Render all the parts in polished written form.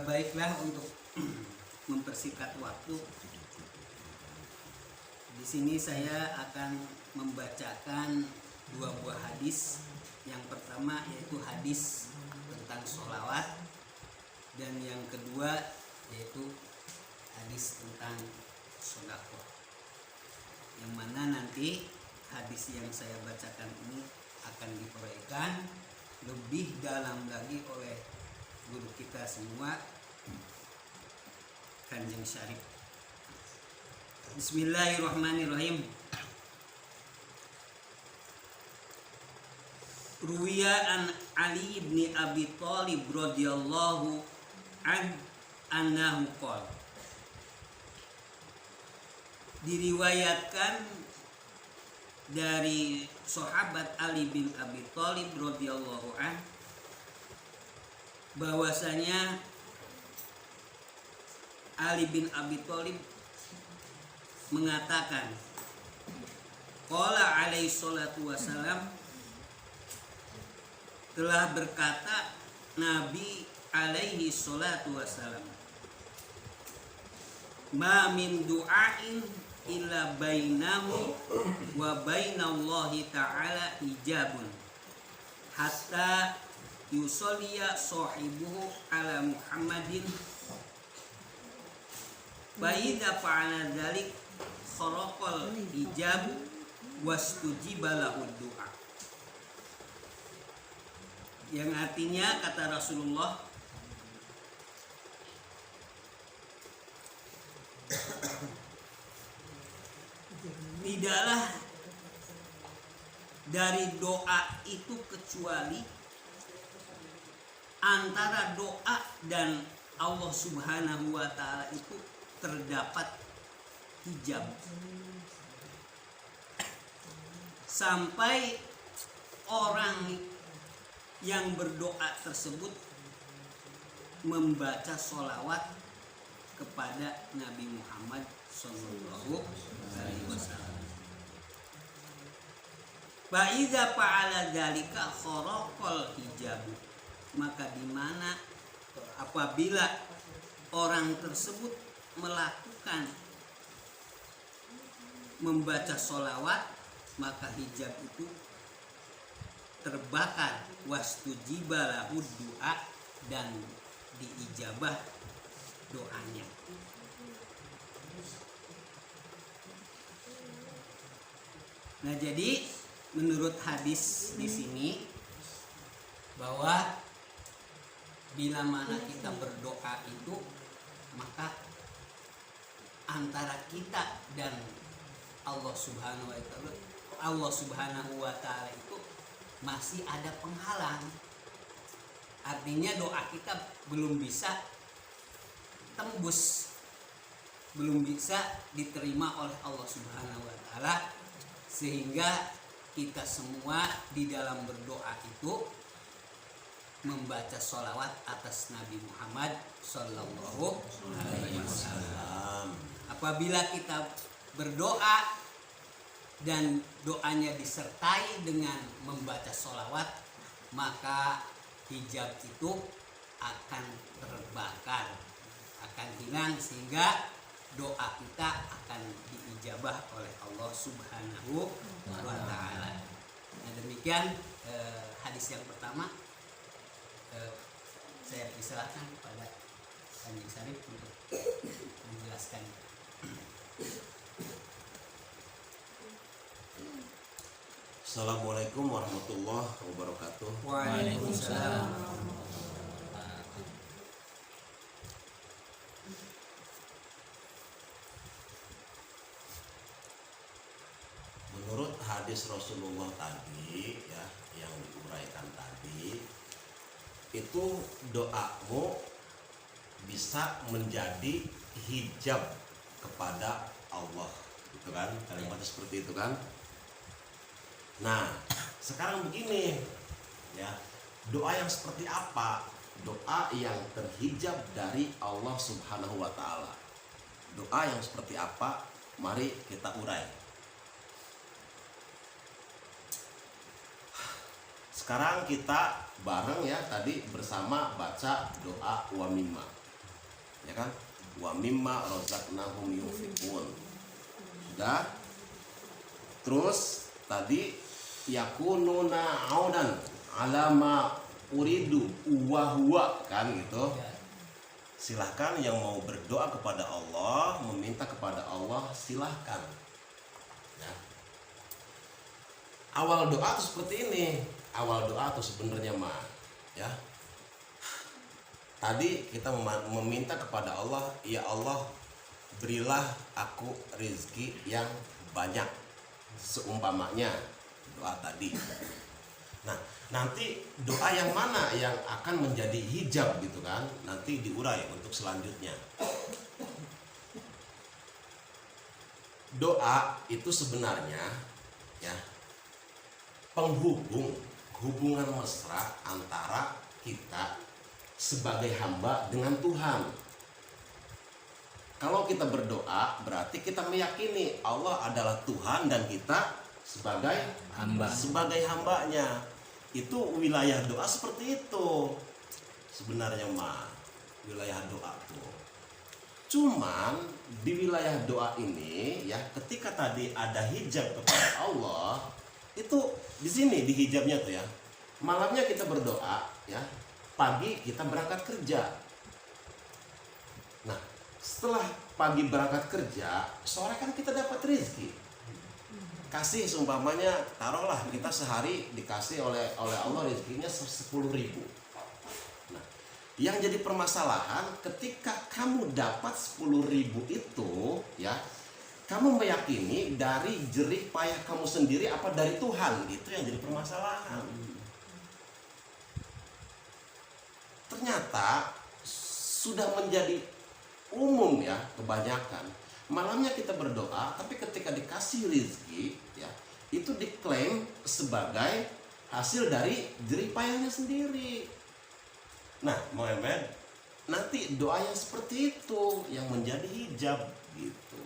Baiklah, untuk mempersingkat waktu, di sini saya akan membacakan dua buah hadis. Yang pertama yaitu hadis tentang sholawat, dan yang kedua yaitu hadis tentang sedekah. Yang mana nanti hadis yang saya bacakan ini akan diuraikan lebih dalam lagi oleh guru kita semua, Kanjeng Syarif. Bismillahirrahmanirrahim. Ruwiya an Ali ibn Abi Thalib radhiyallahu anhu qala. Diriwayatkan dari sahabat Ali bin Abi Thalib radhiyallahu an bahwasanya Ali bin Abi Thalib mengatakan, qala alaihi salatu wasalam, telah berkata Nabi alaihi salatu wasalam, ma min du'ain illa bainahu wa bainallahi ta'ala hijabun hatta yusolliya sahibuhu ala Muhammadin Baida fa'ala dzalik kharaqal hijab wastujiba lahu du'a. Yang artinya, kata Rasulullah, tidaklah dari doa itu kecuali antara doa dan Allah Subhanahu wa ta'ala itu terdapat hijab, sampai orang yang berdoa tersebut membaca sholawat kepada Nabi Muhammad Sallallahu Alaihi Wasallam. Faiza fa'ala dzalika kharaqal hijab, maka di mana apabila orang tersebut melakukan membaca sholawat, maka hijab itu terbakar, wastujiba lahu du'a, dan diijabah doanya. Nah, jadi menurut hadis di sini bahwa bila mana kita berdoa itu, maka antara kita dan Allah Subhanahu wa ta'ala itu masih ada penghalang. Artinya doa kita belum bisa tembus, belum bisa diterima oleh Allah Subhanahu wa ta'ala, sehingga kita semua di dalam berdoa itu membaca sholawat atas Nabi Muhammad Sallallahu Alaihi Wasallam. Apabila kita berdoa dan doanya disertai dengan membaca sholawat, maka hijab itu akan terbakar, akan hilang, sehingga doa kita akan diijabah oleh Allah Subhanahu wa ta'ala. Nah, demikian hadis yang pertama. Saya diserahkan kepada Kanjeng Syarif untuk menjelaskan. Assalamualaikum warahmatullahi wabarakatuh. Waalaikumsalam. Menurut hadis Rasulullah tadi, ya, yang diuraikan tadi, itu doamu bisa menjadi hijab kepada Allah, gitu kan? Kalimatnya seperti itu kan? Nah, sekarang begini, ya, doa yang seperti apa? Doa yang terhijab dari Allah Subhanahu wa ta'ala. Doa yang seperti apa? Mari kita urai. Sekarang kita bareng ya tadi bersama baca doa wa mimma. Ya kan? Wa mimma razaqnahum yunfiqun. Sudah? Terus tadi yakununa audan alama uridu wa huwa kan gitu. Silahkan yang mau berdoa kepada Allah, meminta kepada Allah, silahkan ya. Awal doa tuh seperti ini. Awal doa tuh sebenarnya mah ya. Tadi kita meminta kepada Allah, ya Allah berilah aku rezeki yang banyak, seumpamanya doa tadi. Nah, nanti doa yang mana yang akan menjadi hijab gitu kan? Nanti diurai untuk selanjutnya. Doa itu sebenarnya ya hubungan mesra antara kita sebagai hamba dengan Tuhan. Kalau kita berdoa berarti kita meyakini Allah adalah Tuhan dan kita sebagai hambanya. Itu wilayah doa seperti itu sebenarnya mah, wilayah doa tuh. Cuman di wilayah doa ini ya, ketika tadi ada hijab kepada Allah, itu di sini di hijabnya tuh ya. Malamnya kita berdoa ya, pagi kita berangkat kerja. Nah, setelah pagi berangkat kerja, sore kan kita dapat rezeki. Kasih seumpamanya, taruhlah kita sehari dikasih oleh Allah rezekinya 10.000. Nah, yang jadi permasalahan ketika kamu dapat 10.000 itu ya, kamu meyakini dari jerih payah kamu sendiri apa dari Tuhan, itu yang jadi permasalahan. Ternyata sudah menjadi umum ya, kebanyakan malamnya kita berdoa, tapi ketika dikasih rezeki ya, itu diklaim sebagai hasil dari jerih payahnya sendiri. Nah, Muhammad, nanti doa yang seperti itu yang menjadi hijab gitu.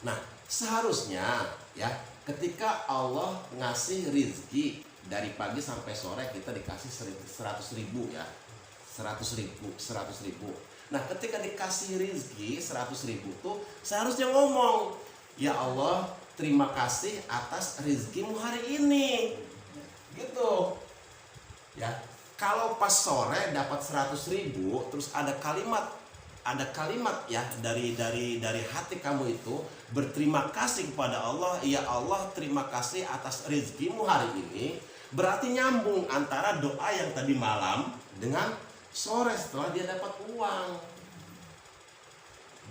Nah, seharusnya ya, ketika Allah ngasih rezeki dari pagi sampai sore kita dikasih 100.000 ya, 100.000. Nah, ketika dikasih rezeki 100.000 tuh seharusnya ngomong, ya Allah terima kasih atas rezekimu hari ini, gitu. Ya, kalau pas sore dapat 100.000, terus ada kalimat ya dari hati kamu itu berterima kasih kepada Allah, ya Allah terima kasih atas rezekimu hari ini, berarti nyambung antara doa yang tadi malam dengan sore setelah dia dapat uang,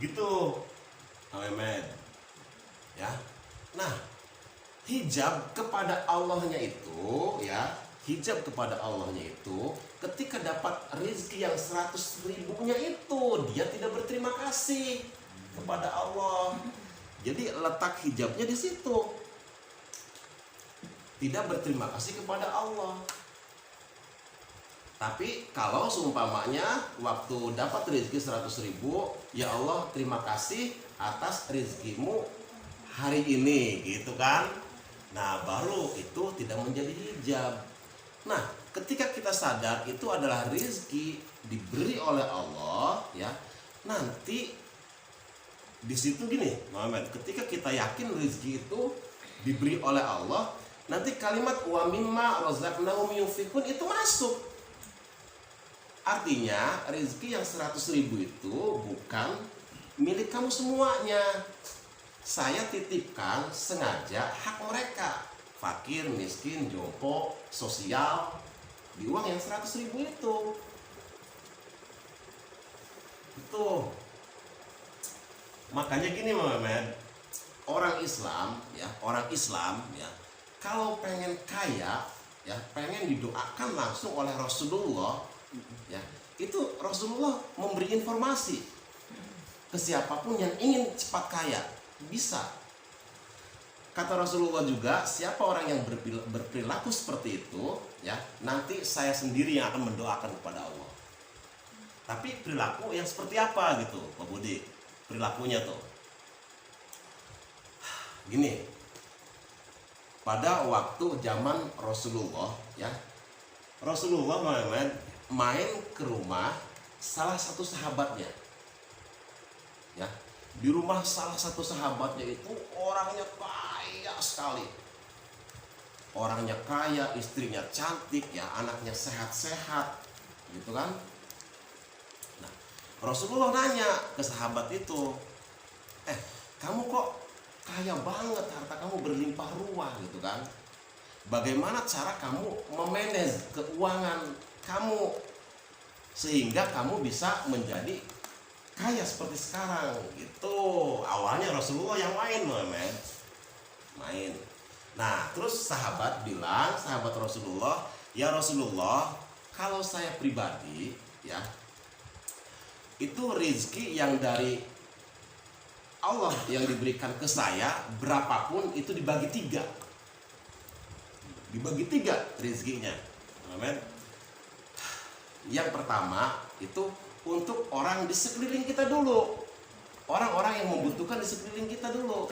gitu. Amin ya. Nah, hijab kepada Allahnya itu ya, hijab kepada Allahnya itu ketika dapat rezeki yang 100.000-nya itu dia tidak berterima kasih kepada Allah. Jadi letak hijabnya di situ, tidak berterima kasih kepada Allah. Tapi kalau seumpamanya waktu dapat rezeki 100.000, ya Allah terima kasih atas rezekimu hari ini, gitu kan. Nah, baru itu tidak menjadi hijab. Nah, ketika kita sadar itu adalah rezeki diberi oleh Allah ya, nanti di situ gini Muhammad, ketika kita yakin rezeki itu diberi oleh Allah, nanti kalimat wa mimma razaqnahum yunfiqun itu masuk. Artinya rezeki yang 100.000 itu bukan milik kamu semuanya. Saya titipkan sengaja hak mereka, fakir, miskin, jompo, sosial, di uang yang 100.000 itu. Itu. Makanya gini Muhammad, orang Islam ya, kalau pengen kaya ya, pengen didoakan langsung oleh Rasulullah ya, itu Rasulullah memberi informasi ke siapapun yang ingin cepat kaya, bisa. Kata Rasulullah juga, siapa orang yang berperilaku seperti itu ya, nanti saya sendiri yang akan mendoakan kepada Allah. Tapi perilaku yang seperti apa gitu Pak Budi, perilakunya tuh Gini, pada waktu zaman Rasulullah ya, Rasulullah main ke rumah salah satu sahabatnya ya. Di rumah salah satu sahabatnya itu orangnya kaya sekali, orangnya kaya, istrinya cantik ya, anaknya sehat-sehat gitu kan. Nah, Rasulullah nanya ke sahabat itu, kamu kok kaya banget, harta kamu berlimpah ruah gitu kan, bagaimana cara kamu memanage keuangan kamu sehingga kamu bisa menjadi kaya seperti sekarang gitu. Awalnya Rasulullah yang main. Nah, terus sahabat bilang, sahabat Rasulullah, ya Rasulullah, kalau saya pribadi ya, itu rezeki yang dari Allah yang diberikan ke saya, berapapun itu dibagi 3. Dibagi 3 rezekinya. Amin. Yang pertama itu untuk orang di sekeliling kita dulu. Orang-orang yang membutuhkan di sekeliling kita dulu.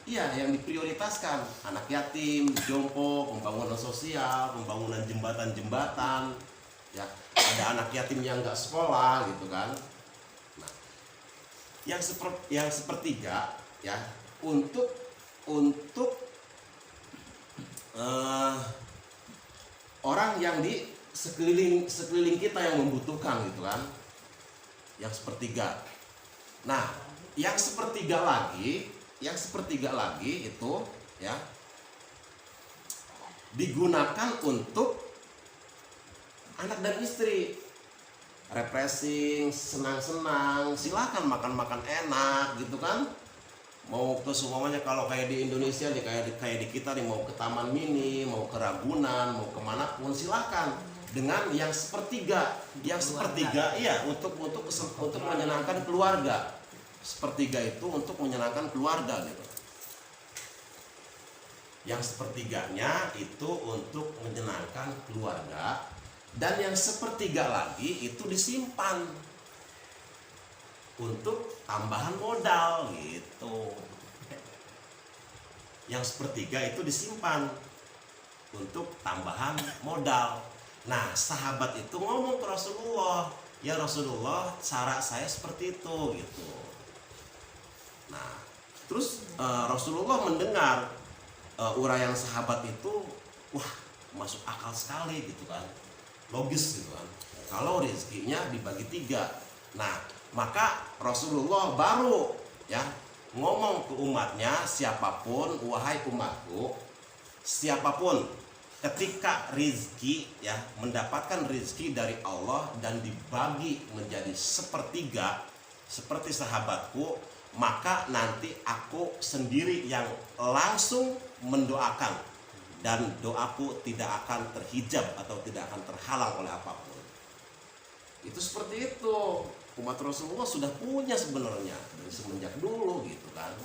Iya, yang diprioritaskan. Anak yatim, jompo, pembangunan sosial, pembangunan jembatan-jembatan. Ya, ada anak yatim yang nggak sekolah gitu kan. Nah, yang sepertiga ya untuk orang yang di sekeliling kita yang membutuhkan gitu kan, yang sepertiga. Nah, yang sepertiga lagi itu ya digunakan untuk anak dan istri, refreshing, senang-senang, silakan makan-makan enak gitu kan. Mau ke semuanya, kalau kayak di Indonesia nih, kayak di kita nih, mau ke Taman Mini, mau ke Ragunan, mau kemana pun silakan. Dengan yang sepertiga iya untuk menyenangkan keluarga. Sepertiga itu untuk menyenangkan keluarga gitu. Yang sepertiganya itu untuk menyenangkan keluarga, dan yang sepertiga lagi itu disimpan untuk tambahan modal gitu. Yang sepertiga itu disimpan untuk tambahan modal. Nah, sahabat itu ngomong ke Rasulullah, ya Rasulullah, cara saya seperti itu gitu. Nah, terus Rasulullah mendengar uraian sahabat itu, wah, masuk akal sekali gitu kan, logis gitu kan. Kalau rezekinya dibagi 3, nah maka Rasulullah baru ya ngomong ke umatnya, siapapun, wahai umatku, siapapun ketika rizki ya mendapatkan rizki dari Allah dan dibagi menjadi sepertiga seperti sahabatku, maka nanti aku sendiri yang langsung mendoakan, dan doaku tidak akan terhijab atau tidak akan terhalang oleh apapun. Itu seperti itu. Umat Rasulullah sudah punya sebenarnya dari semenjak dulu gitu kan.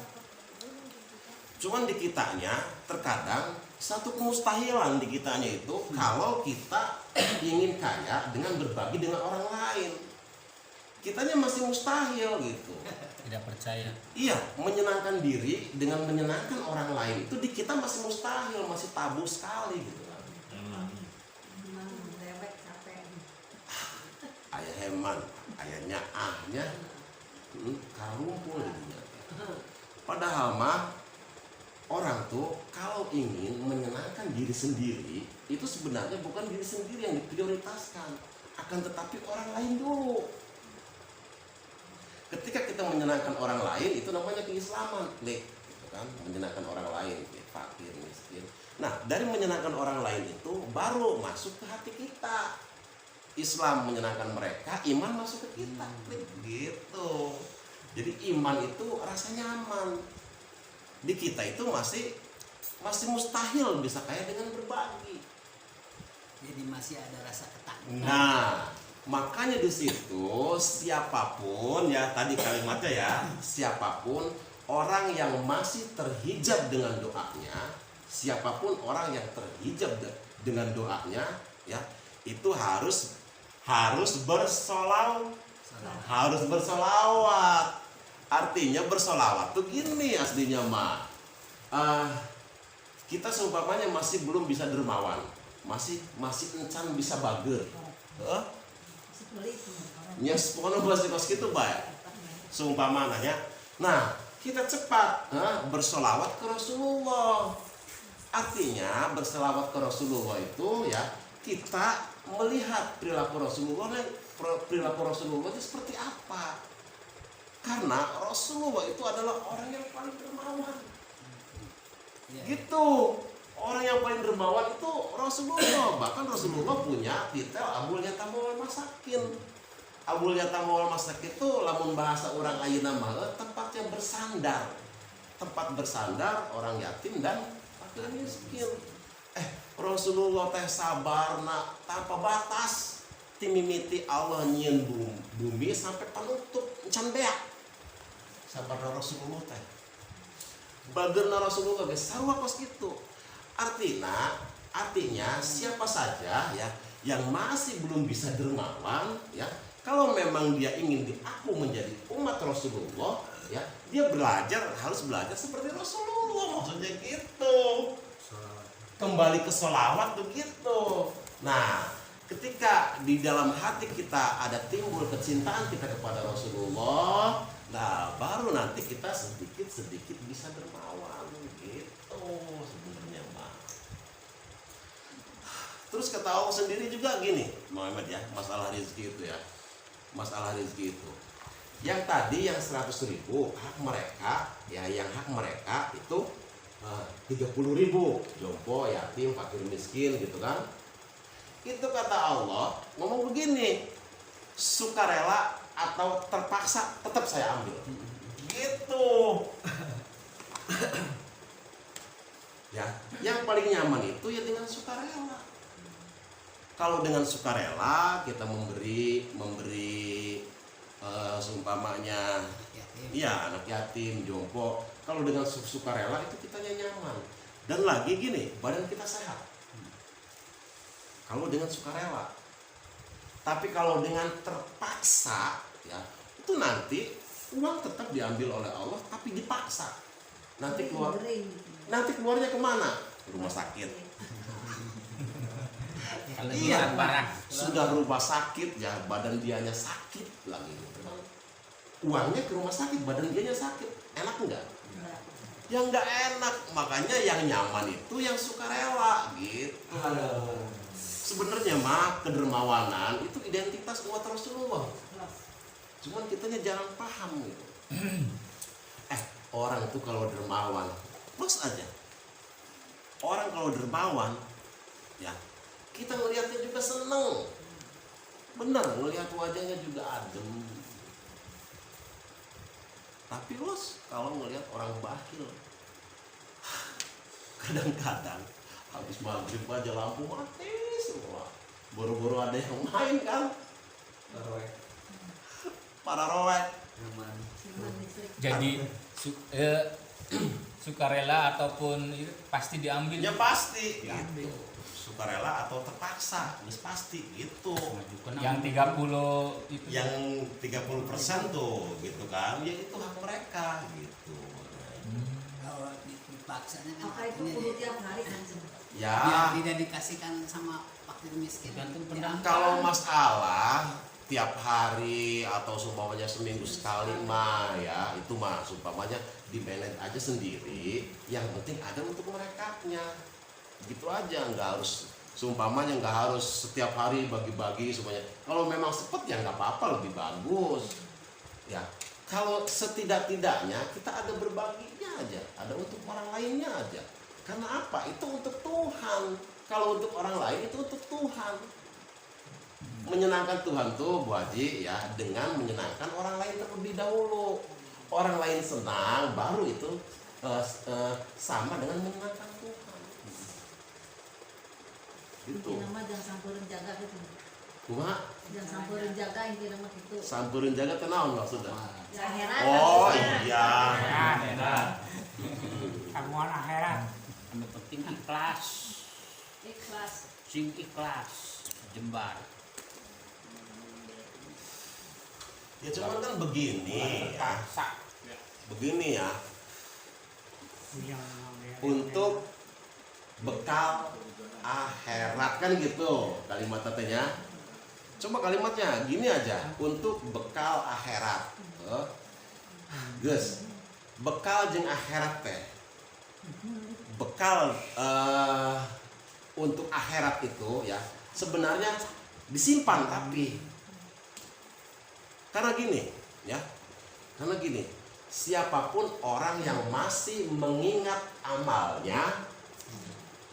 Cuman di kitanya terkadang satu kemustahilan di kitanya itu, kalau kita ingin kaya dengan berbagi dengan orang lain, kitanya masih mustahil gitu. Tidak percaya. Iya, menyenangkan diri dengan menyenangkan orang lain itu di kita masih mustahil, masih tabu sekali gitu kan. Ayah heman, ayahnya ahnya karumpul jadinya. Padahal mah orang tuh kalau ingin menyenangkan diri sendiri, itu sebenarnya bukan diri sendiri yang diprioritaskan, akan tetapi orang lain dulu. Ketika kita menyenangkan orang lain, itu namanya keislaman, gitu kan? Menyenangkan orang lain, fakir, miskin. Nah, dari menyenangkan orang lain itu baru masuk ke hati kita. Islam menyenangkan mereka, iman masuk ke kita, gitu. Jadi iman itu rasa nyaman. Di kita itu masih mustahil bisa kaya dengan berbagi. Jadi masih ada rasa ketakutan. Nah, makanya di situ siapapun ya, tadi kalimatnya ya, siapapun orang yang masih terhijab dengan doanya, siapapun orang yang terhijab dengan doanya ya, itu harus bersolawat. Artinya bersolawat tuh gini aslinya mah. kita seumpamanya masih belum bisa dermawan, masih encan bisa bager. Nyes pokoknya bahasa kos gitu baik. Seumpamanya. Nah, kita cepat bersolawat ke Rasulullah. Artinya bersolawat ke Rasulullah itu ya kita melihat perilaku Rasulullah itu seperti apa. Karena Rasulullah itu adalah orang yang paling dermawan. Gitu. Orang yang paling dermawan itu Rasulullah. Bahkan Rasulullah punya titel Abul Yatam wal Masakin. Abul Yatam wal Masakin itu lamun bahasa orang ayeuna mah tempatnya bersandar. Tempat bersandar orang yatim dan fakir miskin. Rasulullah teh sabarna tanpa batas. Timimiti Allah nyieun bumi sampai penutup encan beak. Sabarna Rasulullah teh. Bageurna Rasulullah geus sarua kos kitu. Artinya siapa saja ya yang masih belum bisa dermawan ya, kalau memang dia ingin diaku menjadi umat Rasulullah ya, dia harus belajar seperti Rasulullah, maksudnya gitu. Kembali ke sholawat begitu. Nah, ketika di dalam hati kita ada timbul kecintaan kita kepada Rasulullah, nah baru nanti kita sedikit bisa dermawan gitu sebenarnya mah. Terus kata Allah sendiri juga gini, Muhammad ya, masalah rezeki itu ya. Masalah rezeki itu. Yang tadi yang 100.000 hak mereka, ya yang hak mereka itu 30.000 jompo, yatim, fakir miskin gitu kan. Itu kata Allah ngomong begini, sukarela atau terpaksa tetap saya ambil. Gitu. Ya, yang paling nyaman itu ya dengan sukarela. Kalau dengan sukarela kita memberi seumpamanya iya anak yatim, jompo. Kalau dengan sukarela itu kitanya nyaman. Dan lagi gini, badan kita sehat. Kalau dengan sukarela. Tapi kalau dengan terpaksa ya, itu nanti uang tetap diambil oleh Allah tapi dipaksa. Nanti keluarnya kemana? Rumah sakit. Iya, sudah rumah sakit ya, badan dianya sakit lagi. Uangnya ke rumah sakit, badan dianya sakit. Enak enggak? Ya enggak enak. Makanya yang nyaman itu yang sukarela gitu. Sebenarnya mah kedermawanan itu identitas umat Rasulullah. Cuman kitanya jarang paham gitu. Orang itu kalau dermawan, plus aja. Orang kalau dermawan, ya kita ngelihatnya juga seneng. Bener, ngelihat wajahnya juga adem. Tapi los kalau ngelihat orang bakhil, kadang-kadang habis maghrib aja lampu mati semua. Boro-boro ada yang main kan? Para rowek. Jadi sukarela ataupun itu pasti diambil. Ya pasti gitu. Sukarela atau terpaksa, pasti gitu. Yang 30 itu. Yang 30% tuh gitu kan. Ya itu hak mereka gitu. Kalau dipaksanya kan Apa itu kudu tiap hari kan? Ya, tidak dikasihkan sama fakir miskin. kalau masalah tiap hari atau sumpamanya seminggu sekali mah ya itu mah sumpamanya di manage aja sendiri, yang penting ada untuk merekanya gitu aja, nggak harus sumpamanya nggak harus setiap hari bagi-bagi semuanya. Kalau memang sepet ya nggak apa-apa, lebih bagus ya. Kalau setidak-tidaknya kita ada berbaginya aja, ada untuk orang lainnya aja. Karena apa? Itu untuk Tuhan. Kalau untuk orang lain itu untuk Tuhan. Menyenangkan Tuhan tuh Bu Haji ya dengan menyenangkan orang lain terlebih dahulu. Orang lain senang baru itu sama dengan menyenangkan Tuhan. Gitu. Inti nama jangan sampurin jaga gitu. Kumaha? Jangan sampurin jaga inti nama gitu. Sampurin jaga tenaon maksudnya? Ya akhirat. Oh iya. Samuan akhirat. Yang penting ikhlas. Ikhlas. Sing ikhlas jembar. Ya cuman kan begini ya. Begini ya. Yang untuk bekal akhirat, kan gitu kalimat katanya. Coba kalimatnya gini aja, untuk bekal akhirat. Guys, bekal jeung akhirat teh. Bekal untuk akhirat itu ya sebenarnya disimpan, tapi karena gini, siapapun orang yang masih mengingat amalnya,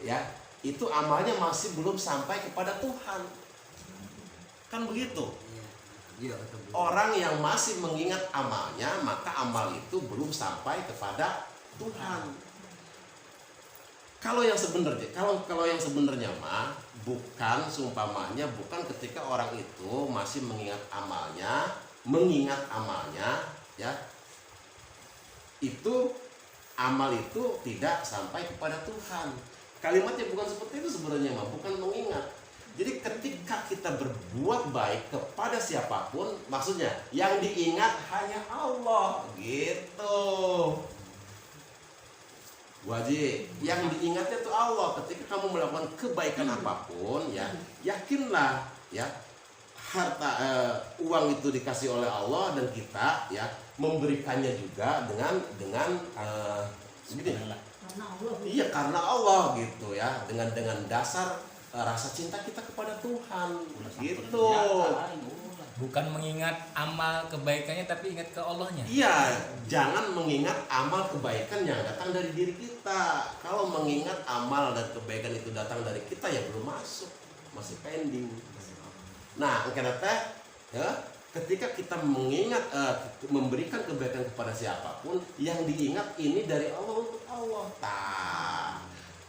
ya itu amalnya masih belum sampai kepada Tuhan, kan begitu. Iya, betul. Orang yang masih mengingat amalnya, maka amal itu belum sampai kepada Tuhan. Kalau yang sebenarnya mah bukan, seumpamanya bukan ketika orang itu masih mengingat amalnya, ya itu amal itu tidak sampai kepada Tuhan. Kalimatnya bukan seperti itu sebenarnya mah, bukan mengingat. Jadi ketika kita berbuat baik kepada siapapun, maksudnya yang diingat hanya Allah, gitu. Wajib, yang diingatnya itu Allah. Ketika kamu melakukan kebaikan apapun, ya yakinlah, ya harta uang itu dikasih oleh Allah, dan kita ya memberikannya juga dengan segini. Karena Allah. Iya, karena Allah gitu ya, dengan dasar rasa cinta kita kepada Tuhan, gitu. Bukan mengingat amal kebaikannya, tapi ingat ke Allahnya. Iya, jangan mengingat amal kebaikan yang datang dari diri kita. Kalau mengingat amal dan kebaikan itu datang dari kita, ya belum masuk, masih pending. Nah, karena teh, ya, ketika kita mengingat, memberikan kebaikan kepada siapapun, yang diingat ini dari Allah untuk Allah.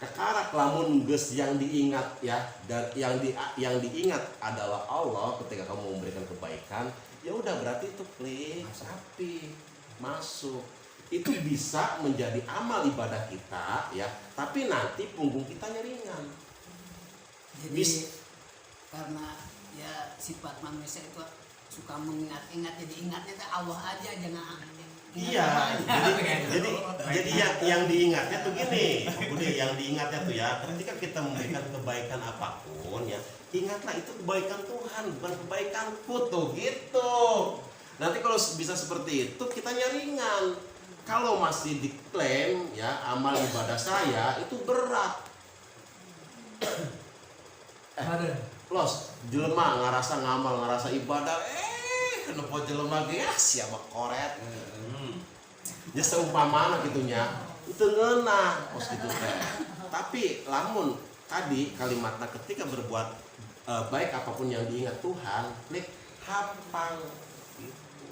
Kekarak lamun geus yang diingat ya, dan yang diingat adalah Allah. Ketika kamu memberikan kebaikan, ya udah berarti itu klik sapi masuk. Itu bisa menjadi amal ibadah kita ya, tapi nanti punggung kita ringan. Jadi karena ya sifat manusia itu suka mengingat-ingat, jadi ingatnya ke Allah aja, jangan Iya, jadi yang diingatnya tuh gini, Budi, yang diingatnya tuh ya, ketika kita memberikan kebaikan apapun ya, ingatlah itu kebaikan Tuhan, bukan kebaikanku tuh, gitu. Nanti kalau bisa seperti itu, kita ringan. Kalau masih diklaim ya, amal ibadah saya itu berat. Los, jelema ngarasa ngamal, ngarasa ibadah, kenapa jelema ge siapa koret. Ya seumpamana gitunya itu ngeunah pos gitu teh. Tapi lamun tadi kalimatnya ketika berbuat baik apapun yang diingat Tuhan, klik hampang gitu.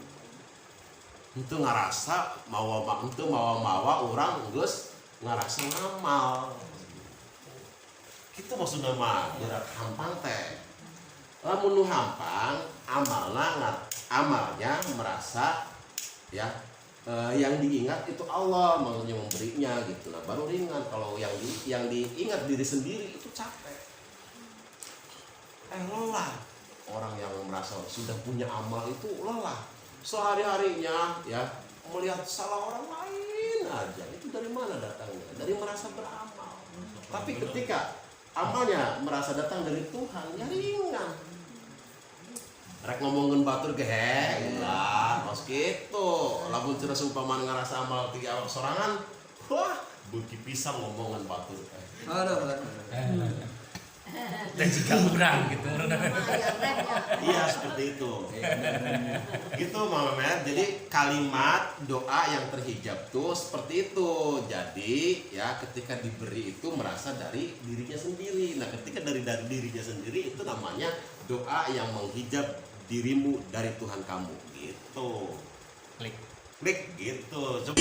Itu ngarasa mawa orang geus ngarasa ngamal. Gitu maksudnya mah gerak hampang teh. Lamun nu hampang amalnya merasa ya yang diingat itu Allah, maksudnya memberinya gitu. Nah baru ringan. Kalau yang diingat diri sendiri itu capek, lelah. Orang yang merasa sudah punya amal itu lelah sehari-harinya ya, melihat salah orang lain aja. Itu dari mana datangnya? Dari merasa beramal. Tapi ketika amalnya merasa datang dari Tuhan, ya ringan. Rek ngomongin batur gehe lah, mas gitu. Lamun cenah seumpama ngarasa amal 3 sorangan, wah, beuki pisang ngomongin batur teh. Aduh. Dan jika kurang gitu. Iya, seperti itu. Gitu Mama Mer. Jadi kalimat doa yang terhijab tuh seperti itu. Jadi ya ketika diberi itu merasa dari dirinya sendiri. Nah, ketika dari dirinya sendiri itu namanya doa yang menghijab dirimu dari Tuhan kamu, gitu. Klik Klik gitu. Coba.